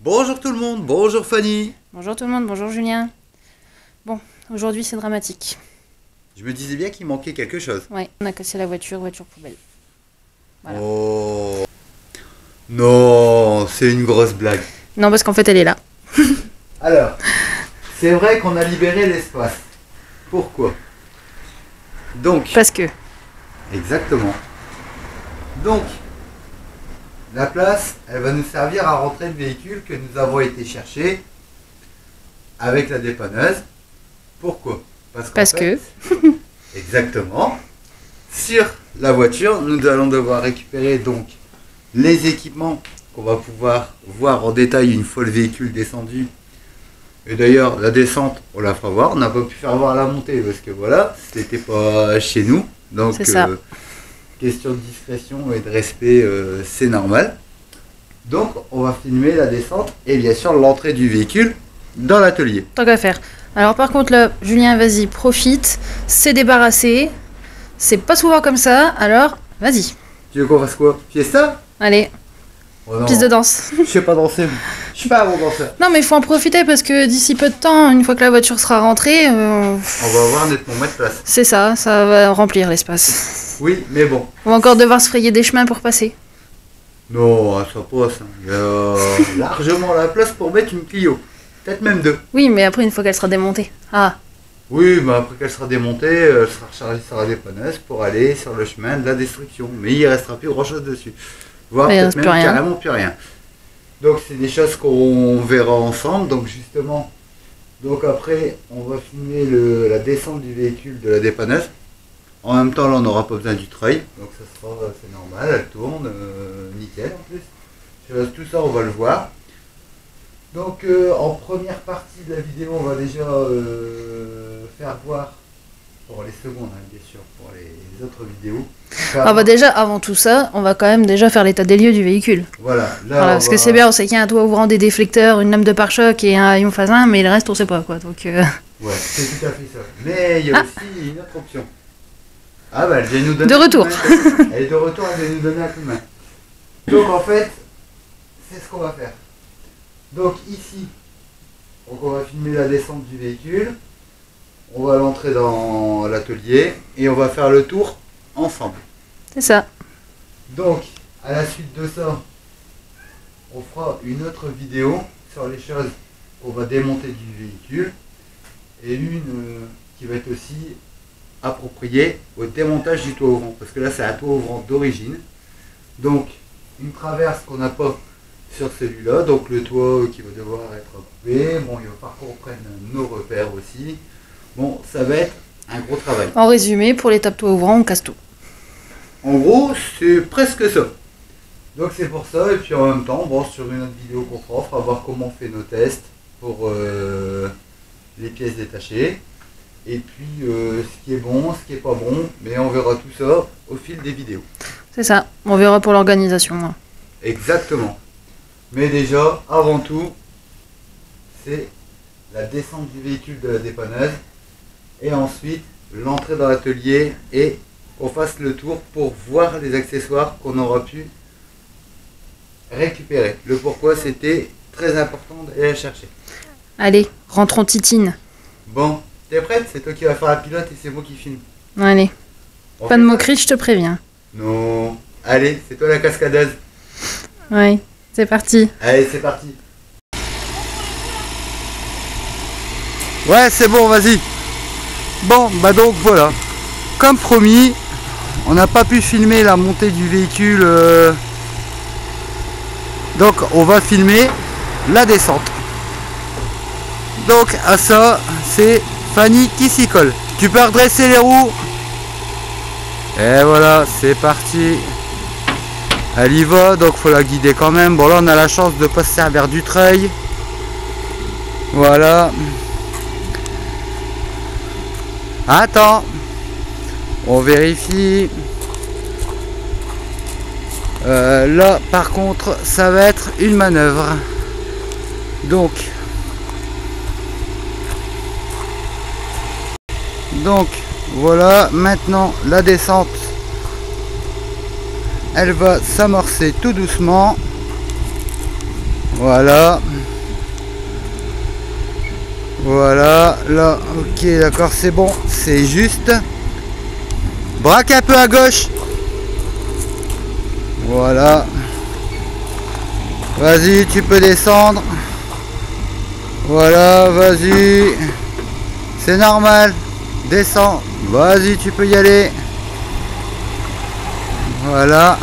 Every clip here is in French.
Bonjour tout le monde, bonjour Fanny. Bonjour tout le monde, bonjour Julien. Bon, aujourd'hui c'est dramatique. Je me disais bien qu'il manquait quelque chose. Ouais, on a cassé la voiture poubelle. Voilà. Oh non, c'est une grosse blague. Non, parce qu'en fait elle est là. Alors, c'est vrai qu'on a libéré l'espace. Pourquoi? Donc, Parce que. exactement. Donc, la place, elle va nous servir à rentrer le véhicule que nous avons été chercher avec la dépanneuse. Pourquoi? Parce que. Exactement. Sur la voiture, nous allons devoir récupérer donc les équipements qu'on va pouvoir voir en détail une fois le véhicule descendu. Et d'ailleurs, la descente, on la fera voir. On n'a pas pu faire voir la montée parce que voilà, c'était pas chez nous. Donc, C'est ça. question de discrétion et de respect, c'est normal. Donc, on va filmer la descente et bien sûr l'entrée du véhicule dans l'atelier. Tant qu'à faire. Alors par contre là, Julien, vas-y, profite. C'est débarrassé. C'est pas souvent comme ça, alors vas-y. Tu veux qu'on fasse quoi? Fiesta? Allez, Oh non, piste de danse. je sais pas danser. Je suis pas un bon danseur. Non mais il faut en profiter parce que d'ici peu de temps, une fois que la voiture sera rentrée, On va avoir nettement moins de place. c'est ça va remplir l'espace. Oui, mais bon. On va encore devoir se frayer des chemins pour passer. Non, ça passe. Il y a largement la place pour mettre une Clio. Peut-être même deux. Oui, mais après une fois qu'elle sera démontée. Ah, Oui, mais après qu'elle sera démontée, elle sera rechargée sur la dépanneuse pour aller sur le chemin de la destruction. Mais il ne restera plus grand chose dessus. Voire Mais il peut-être reste même plus rien. carrément plus rien. Donc c'est des choses qu'on verra ensemble. Donc justement, donc après on va filmer la descente du véhicule de la dépanneuse. En même temps là on n'aura pas besoin du treuil. Donc ça sera, c'est normal, elle tourne, nickel en plus. Tout ça on va le voir. Donc en première partie de la vidéo, on va déjà faire voir, pour les secondes hein, bien sûr, pour les autres vidéos. ah bah déjà, avant tout ça, on va quand même déjà faire l'état des lieux du véhicule. Voilà, là Voilà, parce que c'est bien, on sait qu'il y a un toit ouvrant, des déflecteurs, une lame de pare-choc et un haillon phase 1, mais le reste on sait pas quoi. Donc Ouais, c'est tout à fait ça. Mais il y a aussi une autre option. Ah bah elle vient nous donner De un coup retour. main. Elle est de retour, elle vient nous donner un coup de main. Donc en fait, c'est ce qu'on va faire. Donc ici, donc on va filmer la descente du véhicule. On va l'entrer dans l'atelier et on va faire le tour ensemble. c'est ça. Donc, à la suite de ça, on fera une autre vidéo sur les choses qu'on va démonter du véhicule et une qui va être aussi appropriée au démontage du toit ouvrant. Parce que là, c'est un toit ouvrant d'origine. Donc, une traverse qu'on n'a pas sur celui-là. Donc, le toit qui va devoir être coupé. Bon, il va falloir qu'on reprenne nos repères aussi. Bon, ça va être un gros travail. En résumé, pour l'étape toit ouvrant, on casse tout. En gros, c'est presque ça. Donc c'est pour ça, et puis en même temps, bon, sur une autre vidéo qu'on fera, on fera voir comment on fait nos tests pour les pièces détachées. Et puis ce qui est bon, ce qui est pas bon, mais on verra tout ça au fil des vidéos. C'est ça. On verra pour l'organisation. Hein. Exactement. Mais déjà, avant tout, c'est la descente du véhicule de la dépanneuse. Et ensuite, l'entrée dans l'atelier et qu'on fasse le tour pour voir les accessoires qu'on aura pu récupérer. Le pourquoi, c'était très important d'aller la chercher. Allez, rentrons titine. Bon, t'es prête? C'est toi qui vas faire la pilote et c'est moi qui filme. Allez, On pas fait de ça? moquerie, je te préviens. Non. Allez, c'est toi la cascadeuse. Ouais, c'est parti. Allez, c'est parti. Ouais, c'est bon, vas-y. Bon, bah donc voilà. Comme promis, on n'a pas pu filmer la montée du véhicule. Donc on va filmer la descente. Donc à ça, c'est Fanny qui s'y colle. Tu peux redresser les roues. Et voilà, c'est parti. Elle y va, donc faut la guider quand même. Bon là on a la chance de ne pas se servir du treuil. Voilà. Attends. On vérifie. Là par contre ça va être une manœuvre. Donc voilà, maintenant la descente elle va s'amorcer tout doucement. Voilà. Voilà, là, ok, d'accord, c'est bon, c'est juste. Braque un peu à gauche. Voilà. Vas-y, tu peux descendre. Voilà, vas-y. C'est normal. Descends. Vas-y, tu peux y aller. Voilà.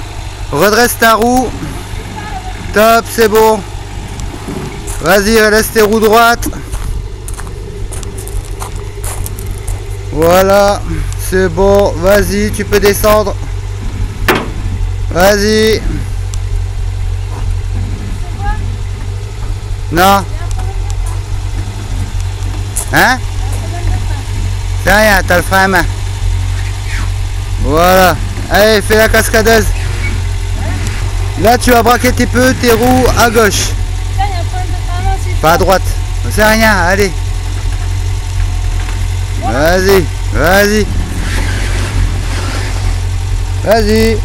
Redresse ta roue. Top, c'est bon. Vas-y, laisse tes roues droites. Voilà, c'est bon. Vas-y, tu peux descendre. Vas-y. Non. Hein? C'est rien, t'as le frein à main. Voilà. Allez, fais la cascadeuse. Là, tu vas braquer tes roues à gauche. Pas à droite. C'est rien, allez. Vas-y, vas-y. Vas-y.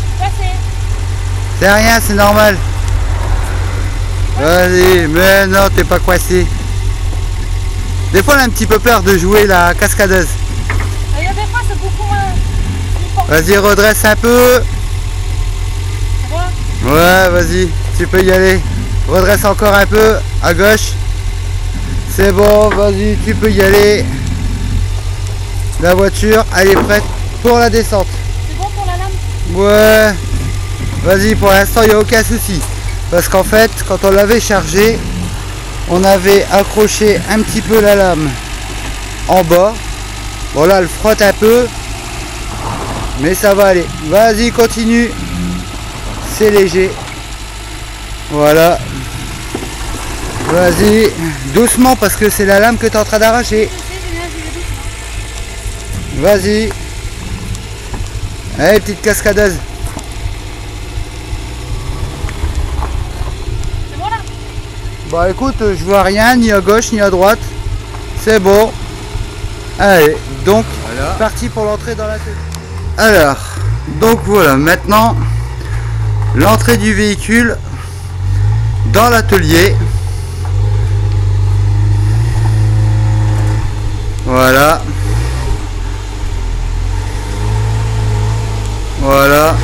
C'est rien, c'est normal. Vas-y, mais non, t'es pas coincé. Des fois, on a un petit peu peur de jouer la cascadeuse. Il y a des fois, c'est beaucoup moins. Vas-y, redresse un peu. Ouais, vas-y, tu peux y aller. Redresse encore un peu à gauche. C'est bon, vas-y, tu peux y aller. La voiture, elle est prête pour la descente. C'est bon pour la lame? Ouais. Vas-y, pour l'instant, il n'y a aucun souci. Parce qu'en fait, quand on l'avait chargé, on avait accroché un petit peu la lame en bas. Bon, là, elle frotte un peu. Mais ça va aller. Vas-y, continue. C'est léger. Voilà. Vas-y. Doucement, parce que c'est la lame que tu es en train d'arracher. Vas-y. Allez, petite cascadeuse. C'est bon là? Bah écoute, je vois rien, ni à gauche, ni à droite. C'est bon. Allez, donc, voilà. Parti pour l'entrée dans la tête. Alors, donc voilà, maintenant, l'entrée du véhicule dans l'atelier. Voilà. Voilà.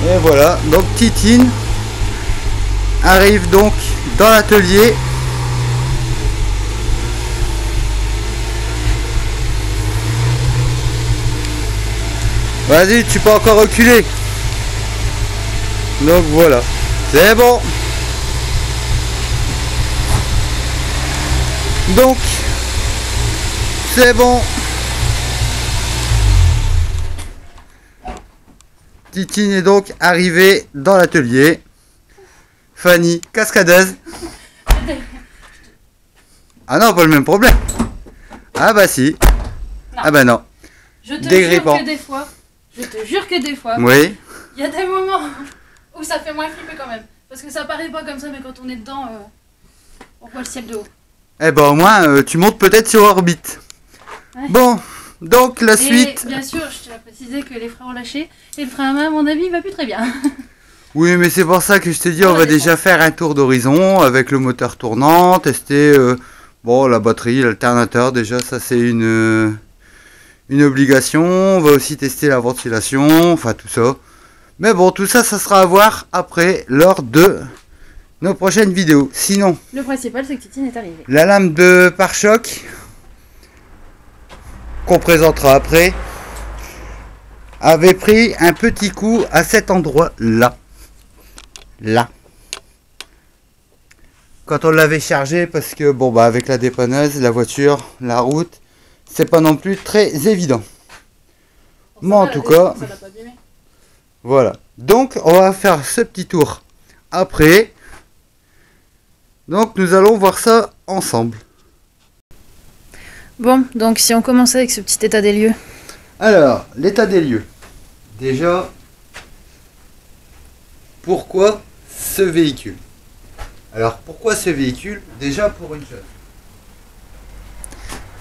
Et voilà. Donc Titine arrive donc dans l'atelier. Vas-y, tu peux encore reculer. Donc voilà. C'est bon. Donc c'est bon. Titine est donc arrivée dans l'atelier. Fanny, cascadeuse. Ah non, pas le même problème. Ah bah si. Non. Ah bah non. Je te Dégrippant. jure que des fois, Oui. il y a des moments où ça fait moins flipper quand même. Parce que ça paraît pas comme ça, mais quand on est dedans, on voit le ciel de haut. Eh ben au moins, tu montes peut-être sur orbite. Ouais. Bon, donc la Et suite. bien sûr, je tiens à préciser que les freins ont lâché. Et le frein à main, à mon avis, il va plus très bien. Oui, mais c'est pour ça que je te dis, on va déjà faire un tour d'horizon avec le moteur tournant, tester bon, la batterie, l'alternateur, déjà ça c'est une obligation. On va aussi tester la ventilation, enfin tout ça. Mais bon, tout ça, ça sera à voir après, lors de nos prochaines vidéos. Sinon, Le principal, c'est que Titine est arrivée. la lame de pare-choc, qu'on présentera après, avait pris un petit coup à cet endroit-là. Là. Quand on l'avait chargé, parce que bon bah avec la dépanneuse, la voiture, la route, c'est pas non plus très évident. Mais en tout cas, Ça l'a pas abîmé. voilà. Donc on va faire ce petit tour après. Donc nous allons voir ça ensemble. Bon, donc si on commençait avec ce petit état des lieux. Alors, l'état des lieux. Déjà, pourquoi ce véhicule? Alors, pourquoi ce véhicule? Déjà pour une chose.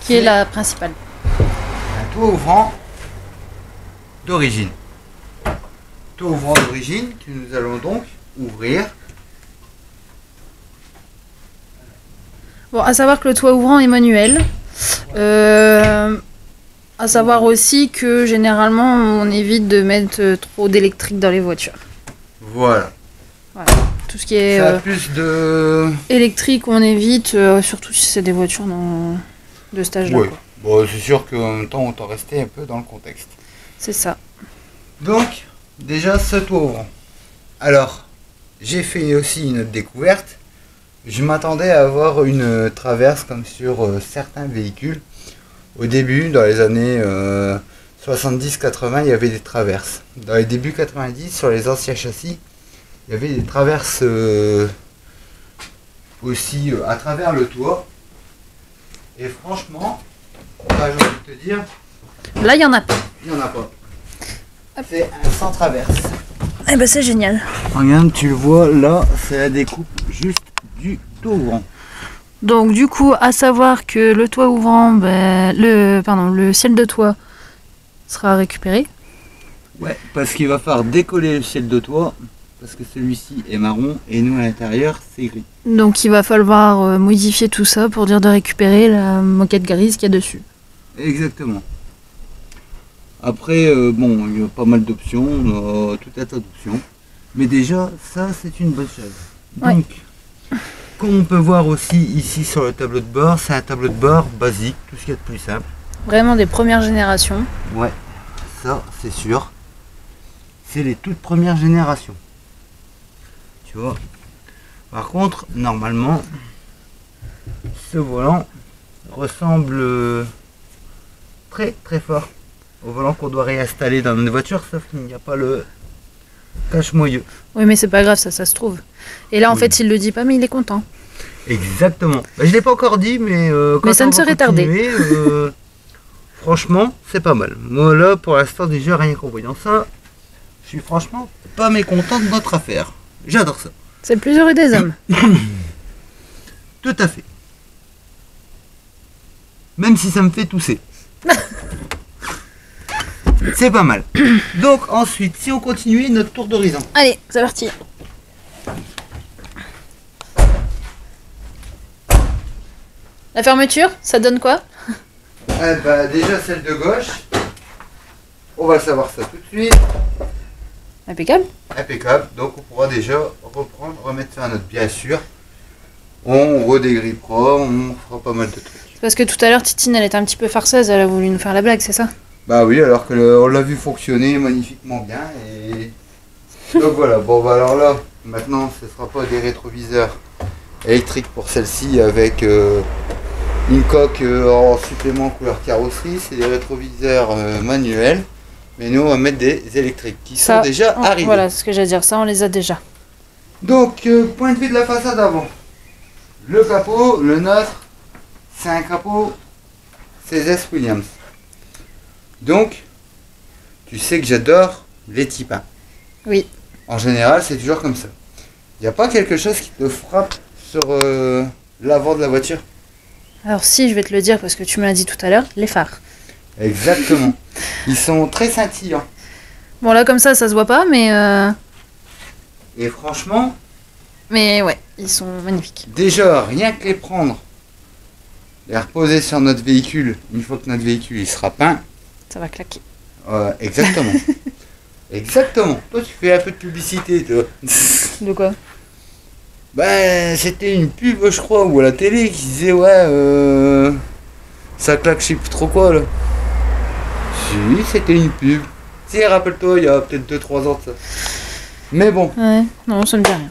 Qui est la principale. Un toit ouvrant d'origine. Toit ouvrant d'origine que nous allons donc ouvrir. Bon, à savoir que le toit ouvrant est manuel. À savoir aussi que généralement on évite de mettre trop d'électrique dans les voitures. Voilà. Tout ce qui est Ça a plus de... électrique, on évite, surtout si c'est des voitures de cet âge-là. Oui. Bon, c'est sûr qu'en même temps, on t'en restait un peu dans le contexte. C'est ça. Donc, déjà, ce toit ouvrant. Alors, j'ai fait aussi une autre découverte. Je m'attendais à avoir une traverse comme sur certains véhicules. Au début, dans les années 70-80, il y avait des traverses. Dans les débuts 90, sur les anciens châssis, il y avait des traverses aussi à travers le toit. Et franchement, bah, j'ai envie de te dire, Là, il n'y en a pas. il n'y en a pas. C'est un sans traverse. Eh ben, c'est génial. Regarde, tu le vois, là, c'est la découpe juste du toit ouvrant. Donc, du coup, à savoir que le toit ouvrant, le ciel de toit sera récupéré. Ouais, parce qu'il va falloir décoller le ciel de toit, parce que celui-ci est marron, et nous, à l'intérieur, c'est gris. Donc, il va falloir modifier tout ça pour dire de récupérer la moquette grise qu'il y a dessus. Exactement. Après, bon, il y a pas mal d'options, on a tout un tas d'options. Mais déjà, ça, c'est une bonne chose. Donc, comme on peut voir aussi ici sur le tableau de bord, c'est un tableau de bord basique, tout ce qu'il y a de plus simple. Vraiment des premières générations. Ouais, ça, c'est sûr. C'est les toutes premières générations. Tu vois. Par contre, normalement, ce volant ressemble très très fort au volant qu'on doit réinstaller dans notre voiture, sauf qu'il n'y a pas le cache-moyeu. Oui, mais c'est pas grave, ça se trouve. Et là, en Oui. fait, il le dit pas, mais il est content. Exactement. Bah, je l'ai pas encore dit, mais quand ça on ne va serait tardé. continuer, franchement, c'est pas mal. Moi là, pour l'instant, déjà rien qu'en voyant ça, je suis franchement pas mécontent de notre affaire. J'adore ça. C'est le plus heureux des hommes. Tout à fait. Même si ça me fait tousser. C'est pas mal. Donc ensuite, si on continue notre tour d'horizon. Allez, c'est parti. La fermeture, ça donne quoi? Déjà celle de gauche. On va savoir ça tout de suite. Impeccable. Impeccable. Donc on pourra déjà reprendre, remettre ça à notre bien sûr. On redégrippera, on fera pas mal de trucs. Parce que tout à l'heure, Titine, elle était un petit peu farceuse, elle a voulu nous faire la blague, c'est ça? Bah oui, alors que on l'a vu fonctionner magnifiquement bien. Et donc voilà, bon bah alors là, maintenant ce ne sera pas des rétroviseurs électriques pour celle-ci avec une coque en supplément couleur carrosserie, c'est des rétroviseurs manuels. Mais nous on va mettre des électriques qui sont déjà arrivés. Voilà, c'est ce que j'allais dire, ça on les a déjà. Donc point de vue de la façade avant. Le capot, le nôtre, c'est un capot CZ Williams. Donc, tu sais que j'adore les Typins. Oui. En général, c'est toujours comme ça. Il n'y a pas quelque chose qui te frappe sur l'avant de la voiture? Alors si, je vais te le dire parce que tu me l'as dit tout à l'heure, les phares. Exactement. Ils sont très scintillants. Bon là comme ça se voit pas, mais Et franchement, ouais, ils sont magnifiques. déjà, rien que les prendre, les reposer sur notre véhicule, une fois que notre véhicule il sera peint, Ça va claquer. exactement. Exactement. Toi, tu fais un peu de publicité, toi. De quoi? Ben, c'était une pub, je crois, ou à la télé qui disait, ouais, ça claque, je sais plus trop quoi, là. Si, c'était une pub. Si, rappelle-toi, il y a peut-être 2-3 ans de ça. Mais bon, Ouais, non, ça me dit rien.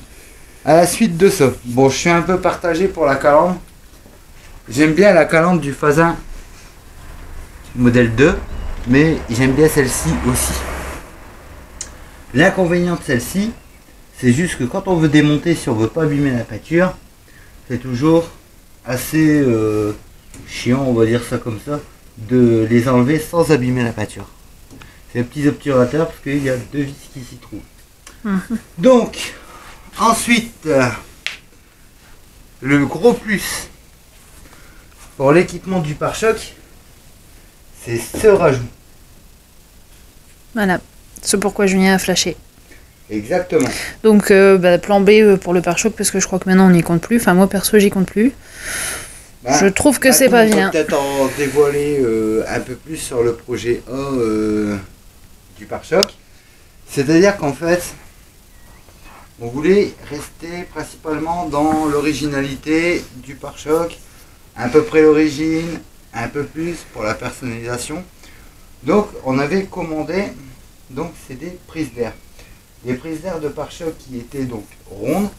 à la suite de ça, bon, je suis un peu partagé pour la calandre. J'aime bien la calandre du Fasin modèle 2, mais j'aime bien celle-ci aussi. L'inconvénient de celle-ci, c'est juste que quand on veut démonter, si on veut pas abîmer la peinture, c'est toujours assez chiant, on va dire ça comme ça, de les enlever sans abîmer la peinture. C'est un petit obturateur parce qu'il y a 2 vis qui s'y trouvent. Donc, ensuite, le gros plus pour l'équipement du pare-choc, c'est ce rajout. Voilà, c'est pourquoi Julien a flashé. Exactement. Donc plan B pour le pare-choc parce que je crois que maintenant on n'y compte plus. Enfin moi perso j'y compte plus. Je trouve que c'est pas On vilain. peut peut-être en dévoiler un peu plus sur le projet A du pare-choc. C'est-à-dire qu'en fait, on voulait rester principalement dans l'originalité du pare-choc, à peu près l'origine, un peu plus pour la personnalisation. Donc on avait commandé, donc c'est des prises d'air. Des prises d'air de pare-choc qui étaient donc rondes.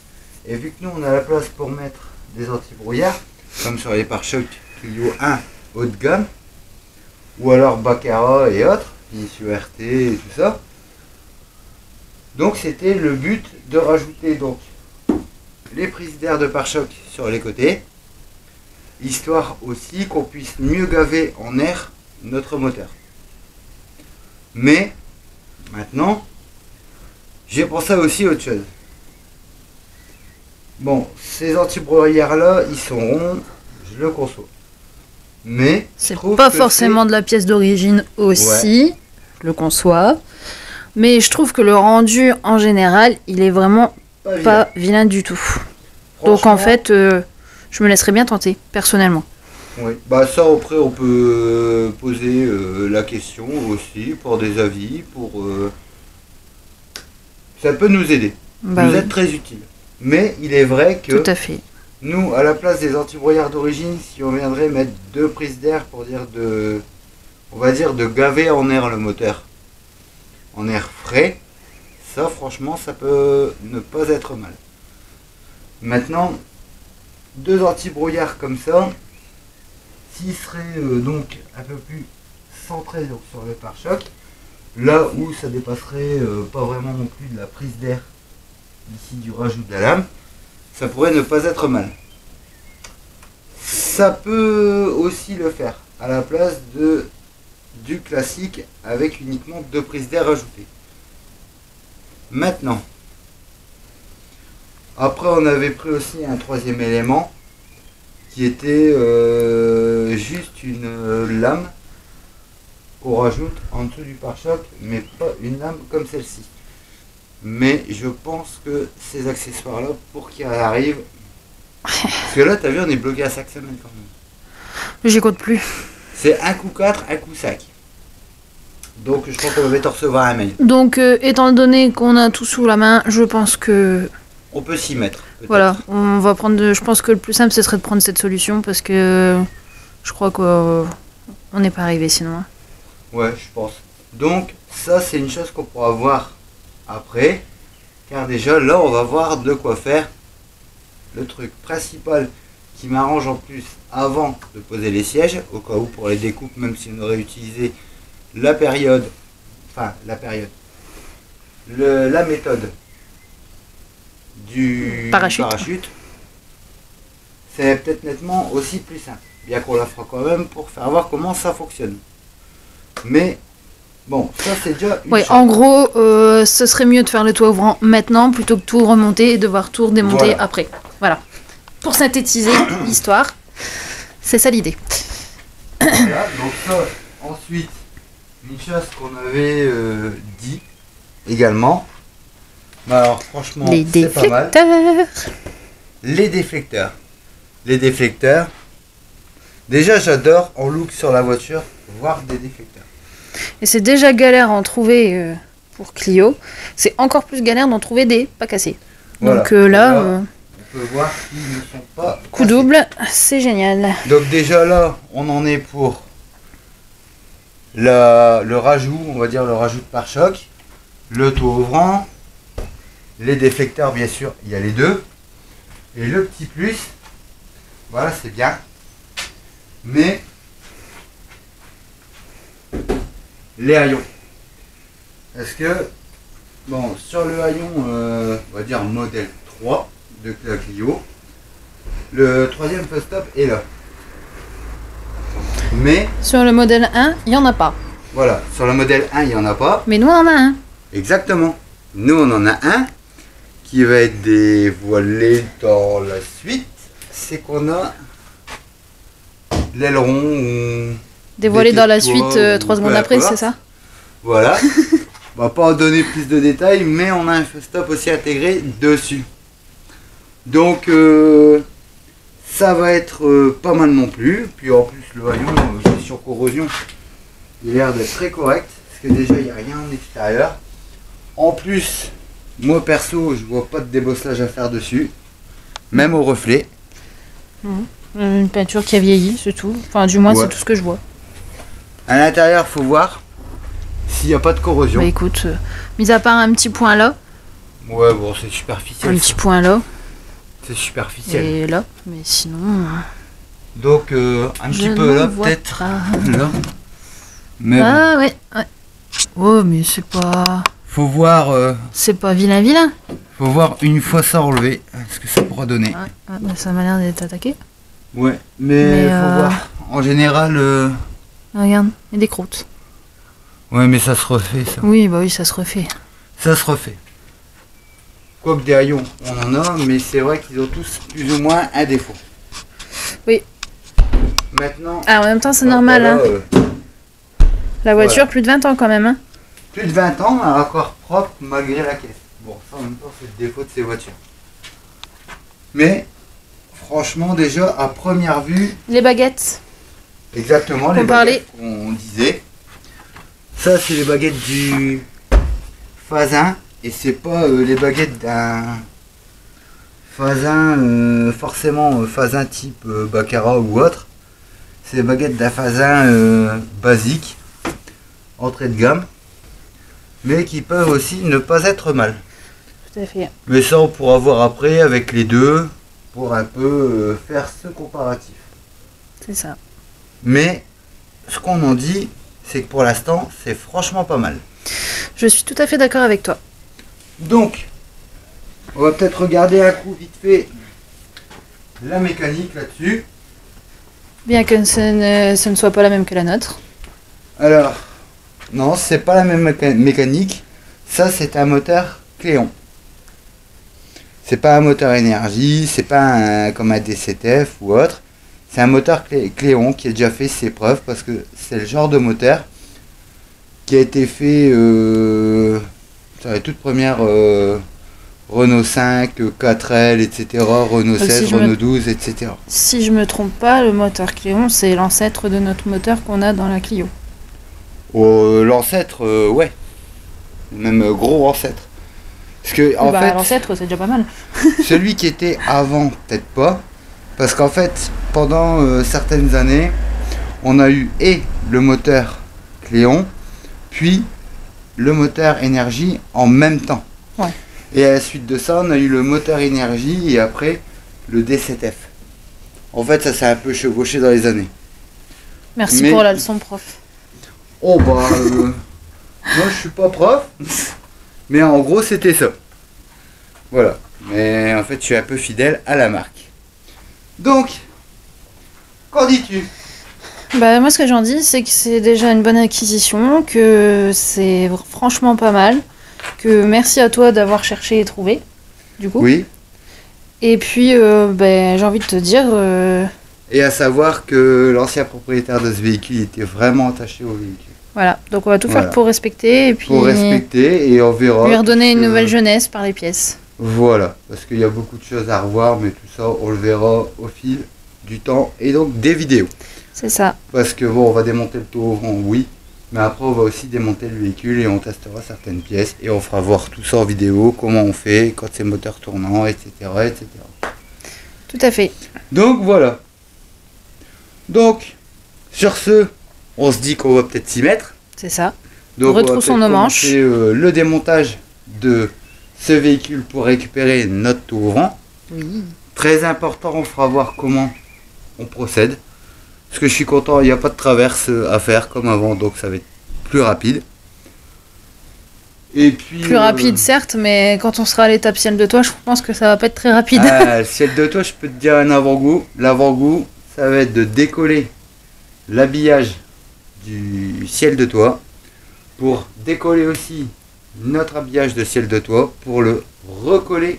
Et vu que nous on a la place pour mettre des anti-brouillard, comme sur les pare-chocs Clio 1 haut de gamme, ou alors Baccarat et autres, Issue RT et tout ça. Donc c'était le but de rajouter donc les prises d'air de pare-choc sur les côtés, histoire aussi qu'on puisse mieux gaver en air notre moteur. Mais maintenant, j'ai pensé aussi à autre chose. Bon, ces anti-brouillard là, ils sont ronds, je le conçois. Mais C'est pas forcément de la pièce d'origine aussi, je le conçois. Mais je trouve que le rendu en général, il est vraiment pas vilain du tout. Donc en fait, je me laisserais bien tenter, personnellement. Oui, bah ça après on peut poser la question aussi pour des avis, pour ça peut nous aider, nous être très utile. Mais il est vrai que tout à fait. Nous, à la place des anti-brouillard d'origine, si on viendrait mettre 2 prises d'air pour dire on va dire de gaver en air le moteur, en air frais, ça franchement ça peut ne pas être mal. Maintenant, 2 anti-brouillard comme ça, s'ils seraient donc un peu plus centrés sur le pare-choc, là où ça dépasserait pas vraiment non plus de la prise d'air ici du rajout de la lame, ça pourrait ne pas être mal. Ça peut aussi le faire à la place du classique avec uniquement 2 prises d'air ajoutées. Maintenant, après on avait pris aussi un troisième élément qui était juste une lame qu'on rajoute en dessous du pare-choc, mais pas une lame comme celle-ci. Mais je pense que ces accessoires là, pour qu'ils arrivent, parce que là t'as vu on est bloqué à 5 semaines quand même. J'y compte plus. C'est un coup 4, un coup 5. Donc je crois qu'on va te recevoir un mail. Donc étant donné qu'on a tout sous la main, je pense que on peut s'y mettre. Voilà, on va prendre. Je pense que le plus simple ce serait de prendre cette solution parce que je crois qu'on n'est pas arrivé sinon. Hein. Ouais, je pense. Donc ça c'est une chose qu'on pourra voir après, car déjà là on va voir de quoi faire. Le truc principal qui m'arrange en plus avant de poser les sièges, au cas où pour les découpes, même si on aurait utilisé la période, la méthode du parachute, c'est peut-être nettement aussi plus simple, bien qu'on la fera quand même pour faire voir comment ça fonctionne. Mais bon, ça c'est déjà une chose. En gros, ce serait mieux de faire le toit ouvrant maintenant plutôt que tout remonter et devoir tout redémonter après. Voilà. Pour synthétiser l'histoire, c'est ça l'idée. Voilà, donc ça, ensuite, une chose qu'on avait dit également. Bah alors franchement, c'est pas mal. Les déflecteurs. Les déflecteurs. Déjà j'adore en look sur la voiture voir des déflecteurs. Et c'est déjà galère à en trouver pour Clio. C'est encore plus galère d'en trouver des pas cassés. Voilà. Donc là, on peut voir qu'ils ne sont pas coup cassés. Double, c'est génial. Donc déjà là, on en est pour le rajout, on va dire le rajout de pare-choc, le toit ouvrant, les déflecteurs bien sûr, il y a les deux. Et le petit plus, voilà c'est bien. Mais les haillons. Est-ce que, bon, sur le haillon, on va dire modèle 3 de la Clio, le troisième fast stop est là. Mais sur le modèle 1, il n'y en a pas. Voilà, sur le modèle 1, il n'y en a pas. Mais nous, on en a un. Exactement. Nous, on en a un qui va être dévoilé dans la suite. C'est qu'on a l'aileron. Dévoilé dans la suite 3 secondes après, c'est ça? Voilà. On va pas en donner plus de détails, mais on a un fast stop aussi intégré dessus. Donc, ça va être pas mal non plus. Puis en plus le haillon, question corrosion, il a l'air d'être très correct. Parce que déjà il n'y a rien en extérieur. En plus, moi perso, je vois pas de débosselage à faire dessus. Même au reflet. Une peinture qui a vieilli, c'est tout. Enfin, du moins, Ouais. c'est tout ce que je vois. À l'intérieur, faut voir s'il n'y a pas de corrosion. Bah écoute, mis à part un petit point là, Ouais, bon, c'est superficiel. un ça. petit point là, C'est superficiel. et là, mais sinon, Donc, un je petit peu ne là, vois peut-être. pas. Là. Mais bon, Ah ouais, ouais. Oh, mais faut voir, c'est pas vilain. faut voir une fois ça relevé, ce que ça pourra donner. Ouais, bah, ça m'a l'air d'être attaqué. Ouais, mais faut voir. En général, Regarde, il y a des croûtes. ouais, mais ça se refait, ça. Oui, bah oui, ça se refait. Ça se refait. Quoique des haillons, on en a, mais c'est vrai qu'ils ont tous plus ou moins un défaut. Oui. Maintenant. Ah, en même temps, c'est normal, voilà, hein. La voiture, voilà. plus de 20 ans quand même, hein. Plus de 20 ans, un raccord propre malgré la caisse. Bon, ça en même temps, c'est le défaut de ces voitures. Mais, franchement, déjà, à première vue, Les baguettes. exactement les On parlait. baguettes qu'on disait. Ça, c'est les baguettes du Fasin. Et c'est pas les baguettes d'un Fasin, forcément Fasin type Baccarat ou autre. C'est les baguettes d'un Fasin basique, entrée de gamme. Mais qui peuvent aussi ne pas être mal. Tout à fait. Mais ça, on pourra voir après avec les deux pour un peu faire ce comparatif. C'est ça. Mais ce qu'on en dit, c'est que pour l'instant, c'est franchement pas mal. Je suis tout à fait d'accord avec toi. Donc, on va peut-être regarder un coup vite fait la mécanique là-dessus. Bien que ce ne soit pas la même que la nôtre. Alors, non, c'est pas la même mécanique. Ça, c'est un moteur Cléon. C'est pas un moteur énergie, c'est pas comme un DCTF ou autre. C'est un moteur Cléon qui a déjà fait ses preuves parce que c'est le genre de moteur qui a été fait sur les toutes premières Renault 5, 4L, etc., Renault 16, Renault 12, etc. Si je me trompe pas, le moteur Cléon, c'est l'ancêtre de notre moteur qu'on a dans la Clio. L'ancêtre, ouais. Même gros ancêtre. Parce que, en fait, l'ancêtre, c'est déjà pas mal. celui qui était avant, peut-être pas. Parce qu'en fait, pendant certaines années, on a eu et le moteur Cléon, puis le moteur énergie en même temps. Ouais. Et à la suite de ça, on a eu le moteur énergie et après le D7F. En fait, ça s'est un peu chevauché dans les années. Merci Mais- pour la leçon, prof. Oh bah, moi je suis pas prof, mais en gros c'était ça. Voilà. Mais en fait, je suis un peu fidèle à la marque. Donc, qu'en dis-tu? Bah, moi, ce que j'en dis, c'est que c'est déjà une bonne acquisition, que c'est franchement pas mal, que merci à toi d'avoir cherché et trouvé, du coup. Oui. Et puis, ben, j'ai envie de te dire, Et à savoir que l'ancien propriétaire de ce véhicule était vraiment attaché au véhicule. voilà. Donc, on va tout Voilà. faire pour respecter, et puis Pour respecter et on verra. lui redonner une puisque- nouvelle jeunesse par les pièces. Voilà, parce qu'il y a beaucoup de choses à revoir, mais tout ça, on le verra au fil du temps et donc des vidéos. C'est ça. Parce que bon, on va démonter le taux ouvrant, oui, mais après on va aussi démonter le véhicule et on testera certaines pièces et on fera voir tout ça en vidéo, comment on fait quand c'est moteur tournant, etc., etc. Tout à fait. Donc voilà. Donc, sur ce, on se dit qu'on va peut-être s'y mettre. C'est ça. Donc, on va Retroussons peut-être nos manches. commencer, le démontage de ce véhicule pour récupérer notre taux ouvrant. Oui. Très important, on fera voir comment on procède. Parce que je suis content, il n'y a pas de traverse à faire comme avant, donc ça va être plus rapide. Et puis, Plus rapide, certes, mais quand on sera à l'étape ciel de toi, je pense que ça va pas être très rapide. Le ciel de toi, je peux te dire un avant-goût. L'avant-goût, ça va être de décoller l'habillage du ciel de toit pour décoller aussi notre habillage de ciel de toit pour le recoller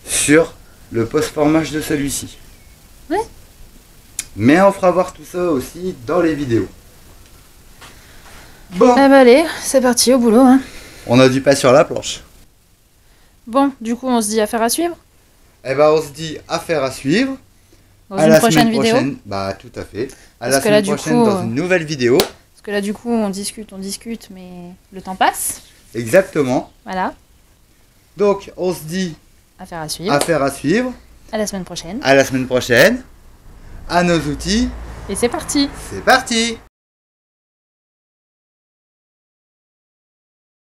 sur le post-formage de celui-ci. Ouais. Mais on fera voir tout ça aussi dans les vidéos. Bon, Ah bah allez, c'est parti, au boulot. Hein. on a du pain sur la planche. Bon, du coup, on se dit affaire à suivre. Eh ben, on se dit affaire à suivre. dans une prochaine vidéo. Bah tout à fait. À Parce la semaine prochaine dans une nouvelle vidéo. Parce que là du coup on discute, mais le temps passe. Exactement. Voilà. Donc on se dit Affaire à suivre. Affaire à suivre. À la semaine prochaine. À la semaine prochaine. À nos outils. Et c'est parti. C'est parti.